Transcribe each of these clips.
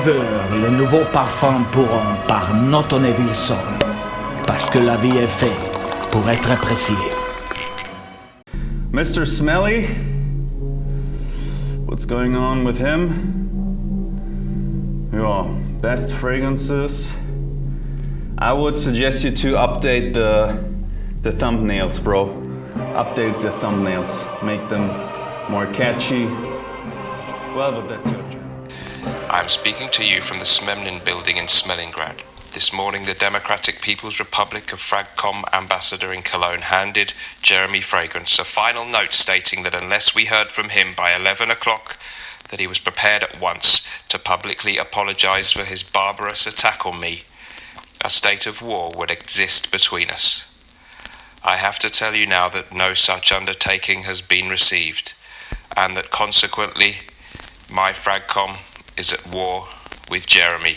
Forever, le nouveau parfum pour un barnetnaughton Wilson. Parce que la vie est faite pour être appréciée. Mr. Smelly? What's going on with him? Yeah, best fragrances. I would suggest you to update the thumbnails, bro. Update the thumbnails. Make them more catchy. Well, but that's your turn. I'm speaking to you from the Smelly building in Smelingrad. This morning, the Democratic People's Republic of Fragcom ambassador in Cologne handed Jeremy Fragrance a final note stating that unless we heard from him by 11 o'clock, that he was prepared at once to publicly apologise for his barbarous attack on me. A state of war would exist between us. I have to tell you now that no such undertaking has been received, and that consequently, my Fragcom is at war with Jeremy.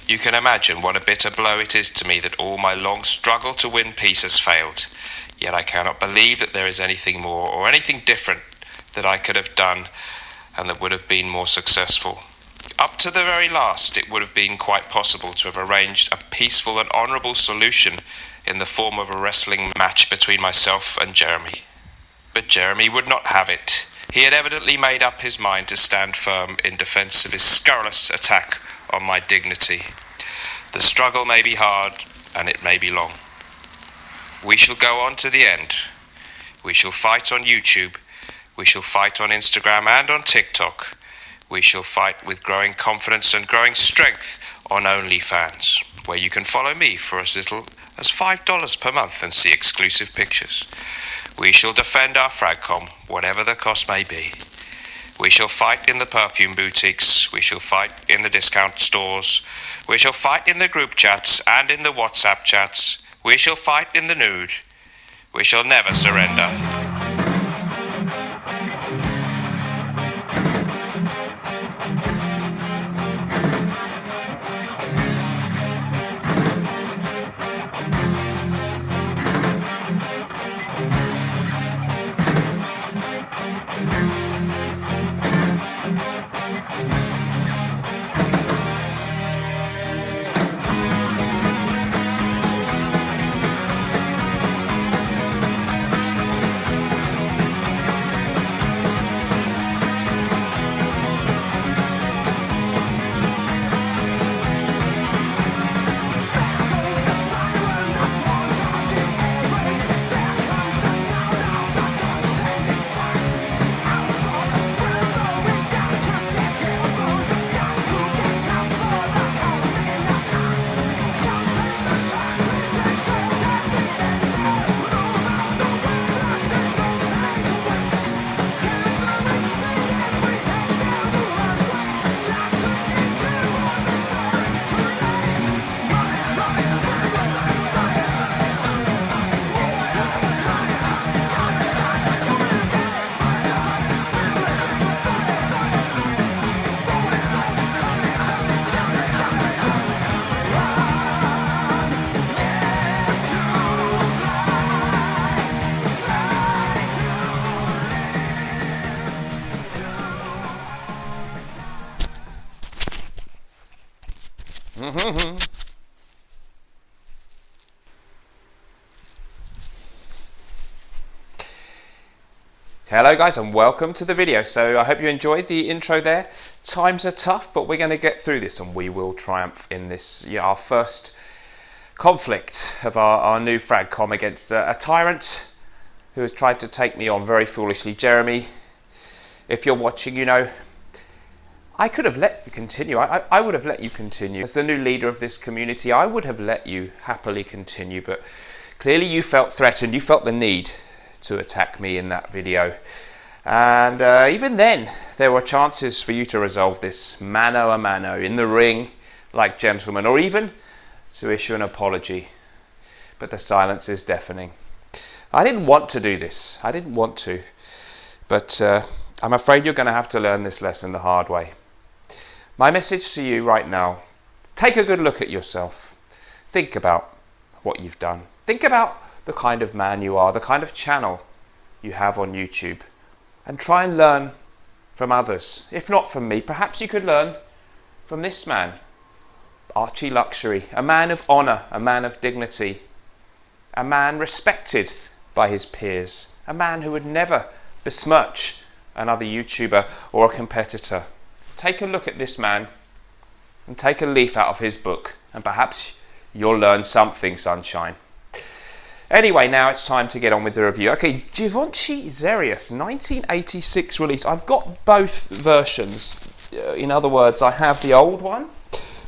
You can imagine what a bitter blow it is to me that all my long struggle to win peace has failed, yet I cannot believe that there is anything more or anything different that I could have done and that would have been more successful. Up to the very last, it would have been quite possible to have arranged a peaceful and honourable solution in the form of a wrestling match between myself and Jeremy. But Jeremy would not have it. He had evidently made up his mind to stand firm in defence of his scurrilous attack on my dignity. The struggle may be hard, and it may be long. We shall go on to the end. We shall fight on YouTube. We shall fight on Instagram and on TikTok. We shall fight with growing confidence and growing strength on OnlyFans, where you can follow me for as little as $5 per month and see exclusive pictures. We shall defend our Fragcom, whatever the cost may be. We shall fight in the perfume boutiques. We shall fight in the discount stores. We shall fight in the group chats and in the WhatsApp chats. We shall fight in the nude. We shall never surrender. Hello guys and welcome to the video. So I hope you enjoyed the intro there. Times are tough, but we're going to get through this and we will triumph in this, our first conflict of our new Fragcom against a tyrant who has tried to take me on very foolishly. Jeremy, if you're watching, you know, I could have let you continue. I would have let you continue. As the new leader of this community, I would have let you happily continue, but clearly you felt threatened. You felt the need to attack me in that video. And even then, there were chances for you to resolve this mano a mano in the ring, like gentlemen, or even to issue an apology. But the silence is deafening. I didn't want to do this. I didn't want to. But I'm afraid you're going to have to learn this lesson the hard way. My message to you right now, take a good look at yourself. Think about what you've done. Think about the kind of man you are, the kind of channel you have on YouTube, and try and learn from others. If not from me, perhaps you could learn from this man, Archie Luxury, a man of honour, a man of dignity, a man respected by his peers, a man who would never besmirch another YouTuber or a competitor. Take a look at this man and take a leaf out of his book, and perhaps you'll learn something, sunshine. Anyway, now it's time to get on with the review. Okay, Givenchy Xeryus, 1986 release. I've got both versions. In other words, I have the old one,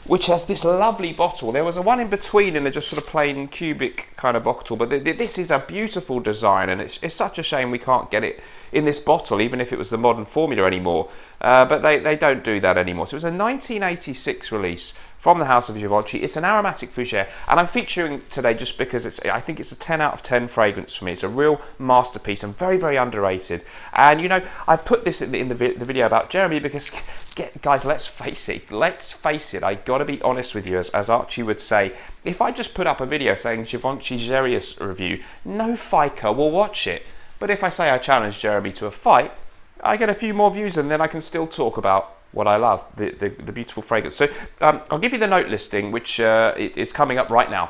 which has this lovely bottle. There was a one in between in a just sort of plain cubic kind of bottle, but this is a beautiful design, and it's such a shame we can't get it in this bottle, even if it was the modern formula anymore. But they don't do that anymore. So it was a 1986 release from the house of Givenchy. It's an aromatic fougere, and I'm featuring today just because I think it's a 10 out of 10 fragrance for me. It's a real masterpiece and very, very underrated. And you know, I've put this in the video about Jeremy because, guys, let's face it, I gotta be honest with you, as Archie would say, if I just put up a video saying Givenchy Xeryus review, no fiker will watch it. But if I say I challenge Jeremy to a fight, I get a few more views, and then I can still talk about what I love, the beautiful fragrance. So I'll give you the note listing, which it is coming up right now.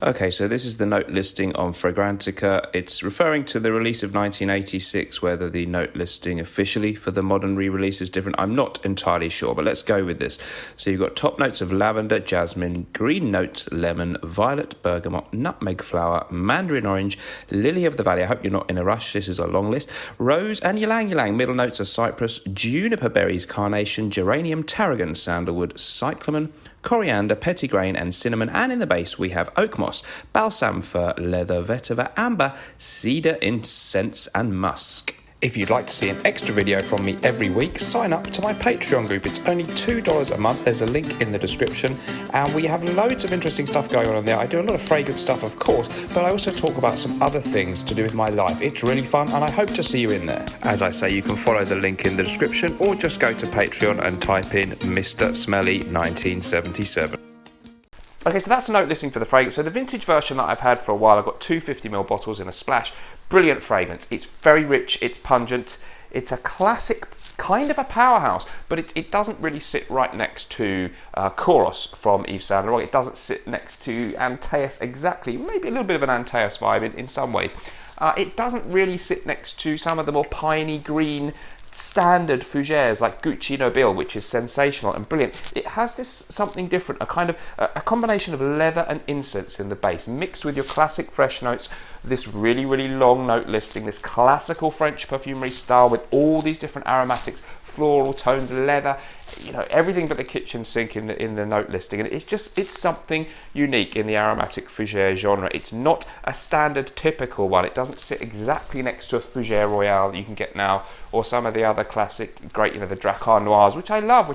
Okay, so this is the note listing on Fragrantica. It's referring to the release of 1986, whether the note listing officially for the modern re-release is different. I'm not entirely sure, but let's go with this. So you've got top notes of lavender, jasmine, green notes, lemon, violet, bergamot, nutmeg flower, mandarin orange, lily of the valley. I hope you're not in a rush. This is a long list. Rose and ylang ylang. Middle notes are cypress, juniper berries, carnation, geranium, tarragon, sandalwood, cyclamen, coriander, petitgrain and cinnamon, and in the base we have oak moss, balsam fir, leather, vetiver, amber, cedar, incense and musk. If you'd like to see an extra video from me every week, sign up to my Patreon group. It's only $2 a month. There's a link in the description, and we have loads of interesting stuff going on there. I do a lot of fragrance stuff, of course, but I also talk about some other things to do with my life. It's really fun, and I hope to see you in there. As I say, you can follow the link in the description, or just go to Patreon and type in Mr. Smelly 1977. Okay, so that's a note listing for the fragrance. So the vintage version that I've had for a while, I've got two 50ml bottles in a splash. Brilliant fragrance. It's very rich, it's pungent. It's a classic, kind of a powerhouse, but it doesn't really sit right next to Kouros from Yves Saint Laurent. It doesn't sit next to Antaeus exactly, maybe a little bit of an Antaeus vibe in some ways. It doesn't really sit next to some of the more piney green standard fougères like Gucci Nobile, which is sensational and brilliant. It has this something different, a kind of a combination of leather and incense in the base, mixed with your classic fresh notes, this really, really long note listing, this classical French perfumery style with all these different aromatics, floral tones, leather, you know, everything but the kitchen sink in the note listing. And it's something unique in the aromatic fougère genre. It's not a standard typical one. It doesn't sit exactly next to a fougère royale that you can get now, or some of the other classic great, you know, the Dracar Noirs, which I love.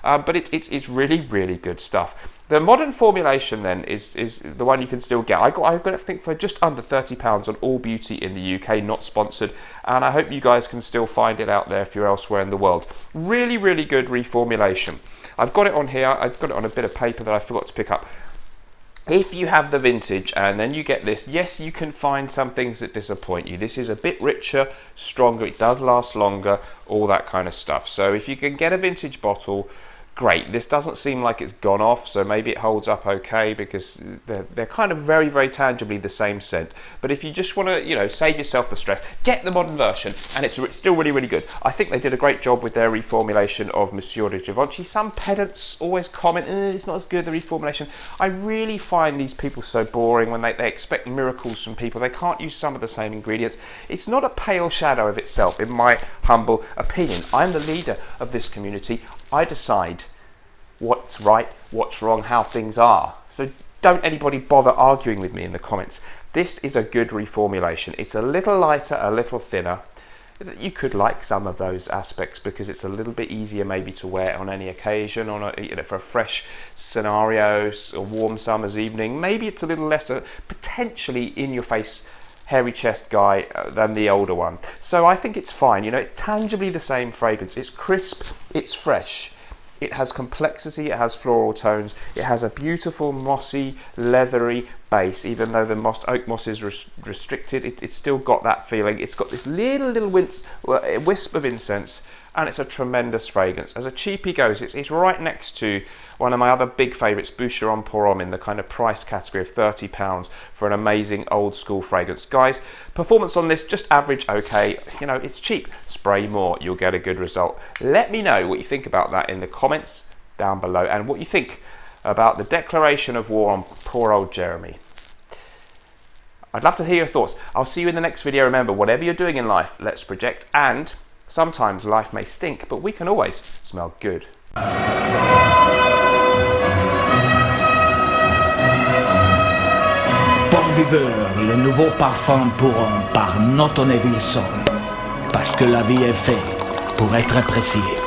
But it's really, really good stuff. The modern formulation then is the one you can still get. I got it, I think, for just under £30 on All Beauty in the UK, not sponsored, and I hope you guys can still find it out there if you're elsewhere in the world. Really, really good reformulation. I've got it on here. I've got it on a bit of paper that I forgot to pick up. If you have the vintage and then you get this, yes, you can find some things that disappoint you. This is a bit richer, stronger, it does last longer, all that kind of stuff. So if you can get a vintage bottle, great. This doesn't seem like it's gone off, so maybe it holds up okay because they're kind of very, very tangibly the same scent. But if you just want to, you know, save yourself the stress, get the modern version, and it's still really, really good. I think they did a great job with their reformulation of Monsieur de Givenchy. Some pedants always comment, it's not as good, the reformulation. I really find these people so boring when they expect miracles from people. They can't use some of the same ingredients. It's not a pale shadow of itself, in my humble opinion. I'm the leader of this community. I decide what's right, what's wrong, how things are. So don't anybody bother arguing with me in the comments. This is a good reformulation. It's a little lighter, a little thinner. You could like some of those aspects because it's a little bit easier maybe to wear on any occasion, for a fresh scenario, a warm summer's evening. Maybe it's a little less potentially in your face, hairy chest guy than the older one. So I think it's fine. You know, it's tangibly the same fragrance. It's crisp, it's fresh. It has complexity, it has floral tones, it has a beautiful mossy, leathery, base, even though the oak moss is restricted, it's still got that feeling. It's got this little wisp of incense, and it's a tremendous fragrance. As a cheapie goes, it's right next to one of my other big favourites, Boucheron Pour Homme, in the kind of price category of £30 for an amazing old school fragrance. Guys, performance on this, just average, okay. You know, it's cheap. Spray more, you'll get a good result. Let me know what you think about that in the comments down below, and what you think about the declaration of war on poor old Jeremy. I'd love to hear your thoughts. I'll see you in the next video. Remember, whatever you're doing in life, let's project, and sometimes life may stink, but we can always smell good. Bon viveur, le nouveau parfum pour homme par Norton et Wilson. Parce que la vie est faite pour être appréciée.